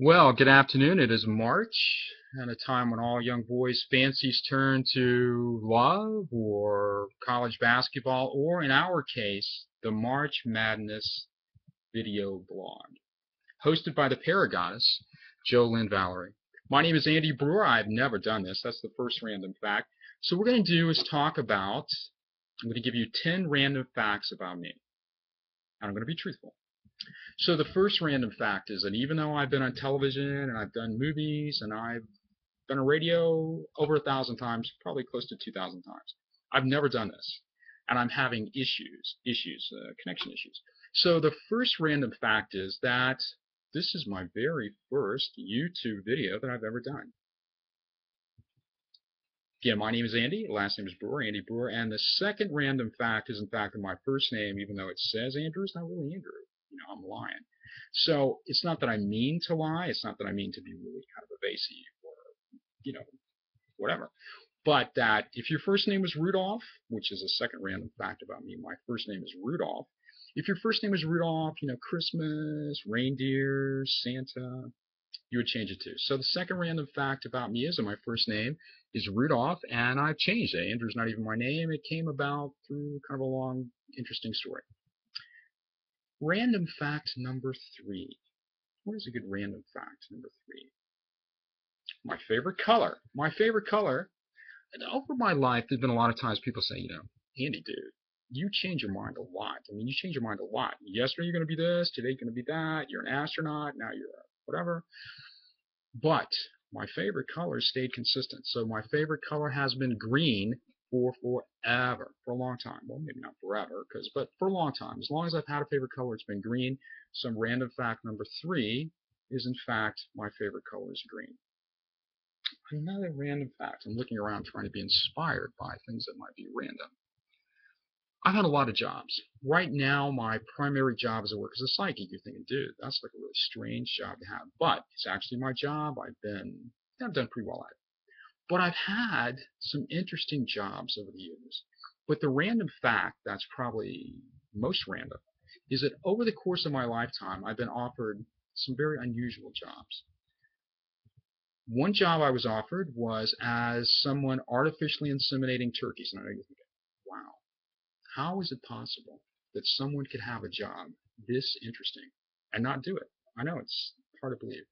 Well, good afternoon. It is March, at a time when all young boys' fancies turn to love or college basketball, or in our case, the March Madness video blog, hosted by the Paragoddess, Jolynn Valerie. My name is Andy Brewer. I've never done this. That's the first random fact. So, what we're going to do is I'm going to give you 10 random facts about me. And I'm going to be truthful. So the first random fact is that even though I've been on television and I've done movies and I've been on radio over 1,000 times, probably close to 2,000 times, I've never done this, and I'm having connection issues. So the first random fact is that this is my very first YouTube video that I've ever done. Again, my name is Andy. Last name is Brewer, Andy Brewer. And the second random fact is, in fact, that my first name, even though it says Andrew, it's not really Andrew. I'm lying. So it's not that I mean to lie. It's not that I mean to be really kind of evasive or, you know, whatever. But that if your first name was Rudolph, which is a second random fact about me, my first name is Rudolph. If your first name is Rudolph, Christmas, reindeer, Santa, you would change it to. So the second random fact about me is that my first name is Rudolph, and I've changed it. Andrew's not even my name. It came about through kind of a long, interesting story. Random fact number 3. What is a good random fact number 3? My favorite color. My favorite color. And over my life, there's been a lot of times people say, Andy, dude, you change your mind a lot. I mean, you change your mind a lot. Yesterday you're going to be this, today you're going to be that. You're an astronaut, now you're a whatever. But my favorite color stayed consistent. So my favorite color has been green for forever, for a long time. Well, maybe not forever, but for a long time. As long as I've had a favorite color, it's been green. Some random fact number 3 is, in fact, my favorite color is green. Another random fact. I'm looking around trying to be inspired by things that might be random. I've had a lot of jobs. Right now, my primary job is I work as a psychic. You're thinking, dude, that's like a really strange job to have. But it's actually my job. I've done pretty well at it. But I've had some interesting jobs over the years. But the random fact that's probably most random is that over the course of my lifetime, I've been offered some very unusual jobs. One job I was offered was as someone artificially inseminating turkeys. And I know you're thinking, wow, how is it possible that someone could have a job this interesting and not do it? I know it's hard to believe.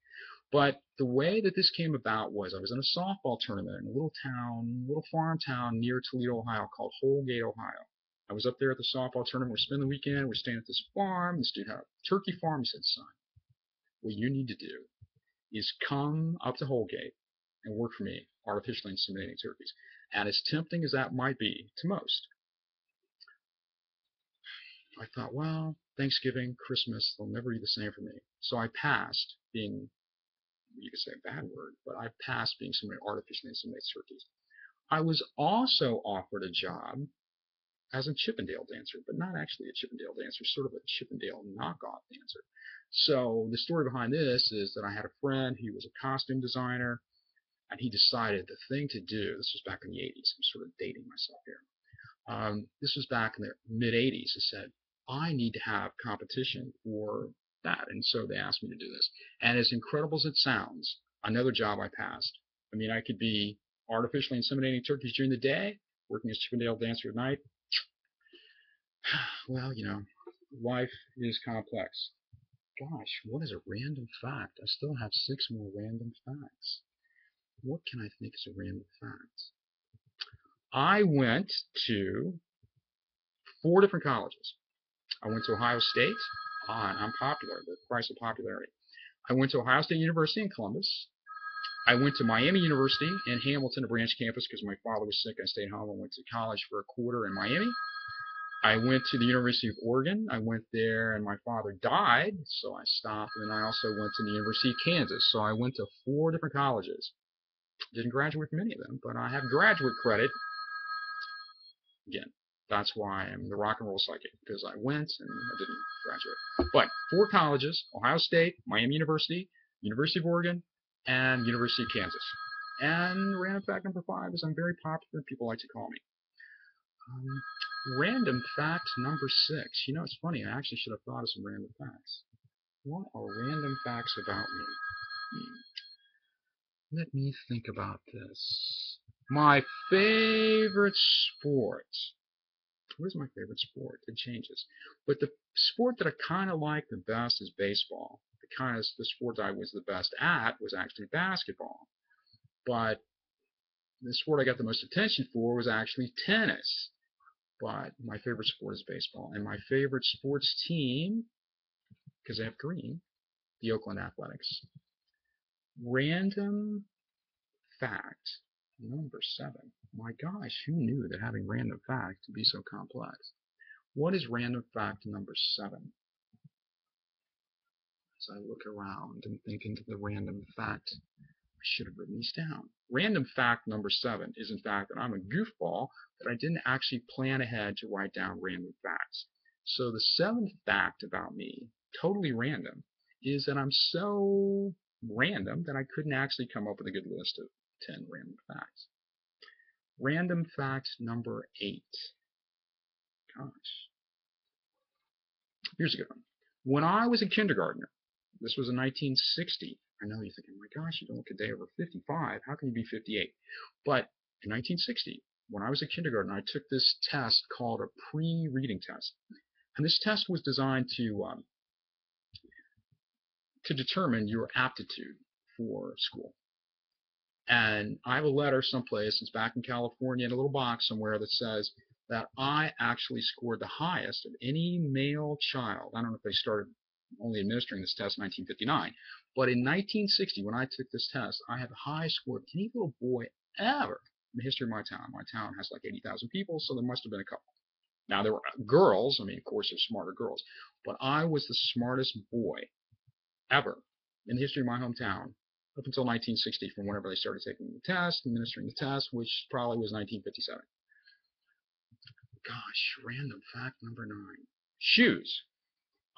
But the way that this came about was I was in a softball tournament in a little farm town near Toledo, Ohio called Holgate, Ohio. I was up there at the softball tournament. We're spending the weekend. We're staying at this farm. This dude had a turkey farm. He said, son, what you need to do is come up to Holgate and work for me, artificially inseminating turkeys. And as tempting as that might be to most, I thought, well, Thanksgiving, Christmas, they'll never be the same for me. So I passed being, you could say a bad word, but I passed being somebody who artificially inseminates turkeys. I was also offered a job as a Chippendale dancer, but not actually a Chippendale dancer, sort of a Chippendale knockoff dancer. So the story behind this is that I had a friend, he was a costume designer, and he decided the thing to do, this was back in the 80s, I'm sort of dating myself here. This was back in the mid 80s. He said, I need to have competition for that. And so they asked me to do this. And as incredible as it sounds, another job I passed. I mean, I could be artificially inseminating turkeys during the day, working as Chippendale dancer at night. Well, life is complex. Gosh, what is a random fact? I still have 6 more random facts. What can I think is a random fact? I went to 4 different colleges. I went to Ohio State. I'm popular, the price of popularity. I went to Ohio State University in Columbus. I went to Miami University in Hamilton, a branch campus, because my father was sick. I stayed home. I went to college for a quarter in Miami. I went to the University of Oregon. I went there, and my father died, so I stopped. And then I also went to the University of Kansas. So I went to 4 different colleges. Didn't graduate from any of them, but I have graduate credit. Again, that's why I'm the rock and roll psychic, because I went and I didn't graduate. But 4 colleges: Ohio State, Miami University, University of Oregon, and University of Kansas. And random fact number 5 is I'm very popular. People like to call me. Random fact number 6. It's funny. I actually should have thought of some random facts. What are random facts about me? Let me think about this. My favorite sport. Where's my favorite sport? It changes. But the sport that I kind of like the best is baseball. The sport I was the best at was actually basketball. But the sport I got the most attention for was actually tennis. But my favorite sport is baseball. And my favorite sports team, because they have green, the Oakland Athletics. Random fact number 7. My gosh, who knew that having random fact could be so complex? What is random fact number 7? As I look around and think into the random fact, I should have written these down. Random fact number 7 is in fact that I'm a goofball, that I didn't actually plan ahead to write down random facts. So the 7th fact about me, totally random, is that I'm so random that I couldn't actually come up with a good list of 10 random facts. Random fact number 8. Gosh. Here's a good one. When I was a kindergartner, this was in 1960. I know you're thinking, my gosh, you don't look a day over 55. How can you be 58? But in 1960, when I was a kindergartner, I took this test called a pre-reading test. And this test was designed to determine your aptitude for school. And I have a letter someplace, it's back in California, in a little box somewhere that says that I actually scored the highest of any male child. I don't know if they started only administering this test in 1959, but in 1960, when I took this test, I had the highest score of any little boy ever in the history of my town. My town has like 80,000 people, so there must have been a couple. Now, there were girls. I mean, of course, there's smarter girls, but I was the smartest boy ever in the history of my hometown up until 1960, from whenever they started taking the test, administering the test, which probably was 1957. Gosh, random fact number 9. Shoes.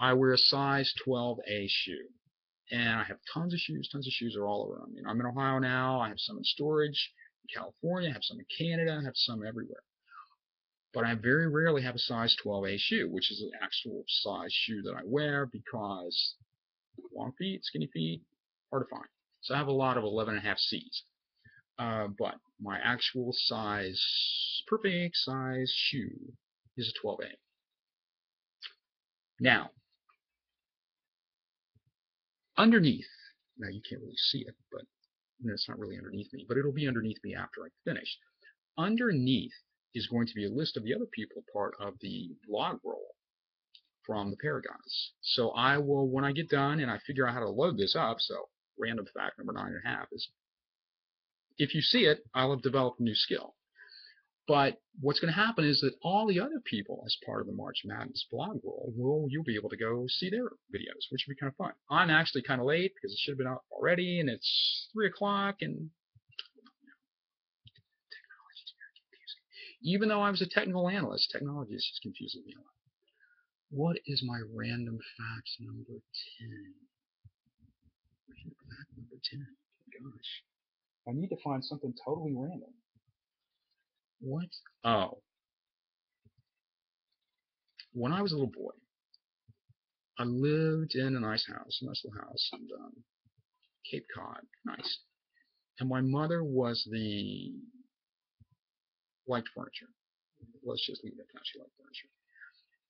I wear a size 12A shoe. And I have tons of shoes. Tons of shoes are all around me. I'm in Ohio now. I have some in storage in California. I have some in Canada. I have some everywhere. But I very rarely have a size 12A shoe, which is the actual size shoe that I wear because long feet, skinny feet, hard to find. So I have a lot of 11.5 C's. But my actual size, perfect size shoe is a 12A. Now, underneath, now you can't really see it, but it's not really underneath me, but it'll be underneath me after I finish. Underneath is going to be a list of the other people part of the blog roll from the Paragons. So I will, when I get done and I figure out how to load this up, so random fact number 9.5 is, if you see it, I'll have developed a new skill. But what's going to happen is that all the other people, as part of the March Madness blog roll, you'll be able to go see their videos, which will be kind of fun. I'm actually kind of late because it should have been out already, and it's 3 o'clock, and technology is very confusing. Even though I was a technical analyst, technology is just confusing me a lot. What is my random fact number 10? Random fact number 10. Gosh. I need to find something totally random. What? Oh. When I was a little boy, I lived in a nice house, a nice little house in Cape Cod. Nice. And my mother liked furniture. Let's just leave it at that. She liked furniture.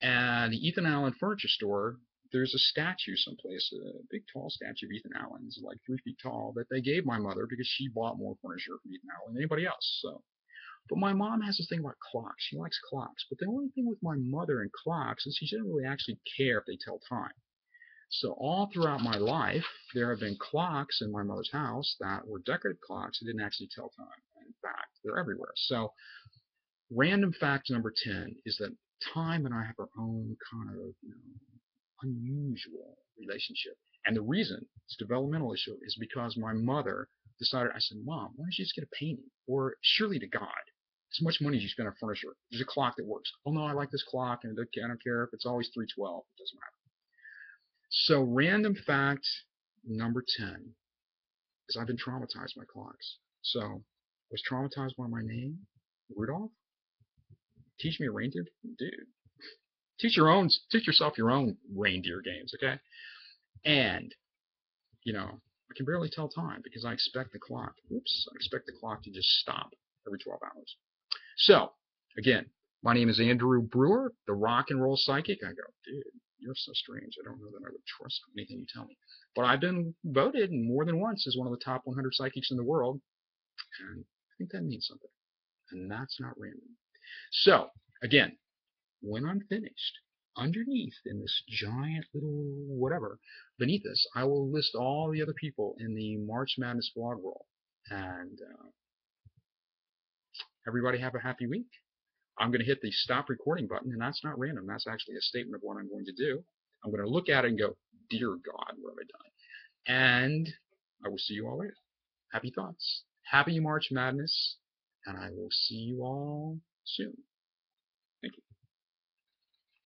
And the Ethan Allen Furniture Store, there's a statue someplace, a big tall statue of Ethan Allen, it's like 3 feet tall, that they gave my mother because she bought more furniture from Ethan Allen than anybody else. So, but my mom has this thing about clocks. She likes clocks. But the only thing with my mother and clocks is she doesn't really actually care if they tell time. So all throughout my life, there have been clocks in my mother's house that were decorative clocks that didn't actually tell time. In fact, they're everywhere. So random fact number 10 is that time and I have our own kind of, unusual relationship. And the reason it's a developmental issue is because my mother decided, I said, Mom, why don't you just get a painting? Or surely to God, as much money as you spend on furniture, there's a clock that works. Oh no, I like this clock, and I don't care if it's always 3:12. It doesn't matter. So random fact number 10 is I've been traumatized by clocks. So I was traumatized by my name, Rudolph. Teach me a reindeer? Dude. Teach yourself your own reindeer games, okay? And, a I can barely tell time because I expect the clock. Oops, I expect the clock to just stop every 12 hours. So, again, my name is Andrew Brewer, the rock and roll psychic. I go, dude, you're so strange. I don't know that I would trust anything you tell me. But I've been voted more than once as one of the top 100 psychics in the world, and I think that means something. And that's not random. So, again, when I'm finished, underneath in this giant little whatever, beneath this, I will list all the other people in the March Madness blog roll. And everybody have a happy week. I'm going to hit the stop recording button, and that's not random. That's actually a statement of what I'm going to do. I'm going to look at it and go, dear God, what have I done? And I will see you all later. Happy thoughts. Happy March Madness, and I will see you all soon.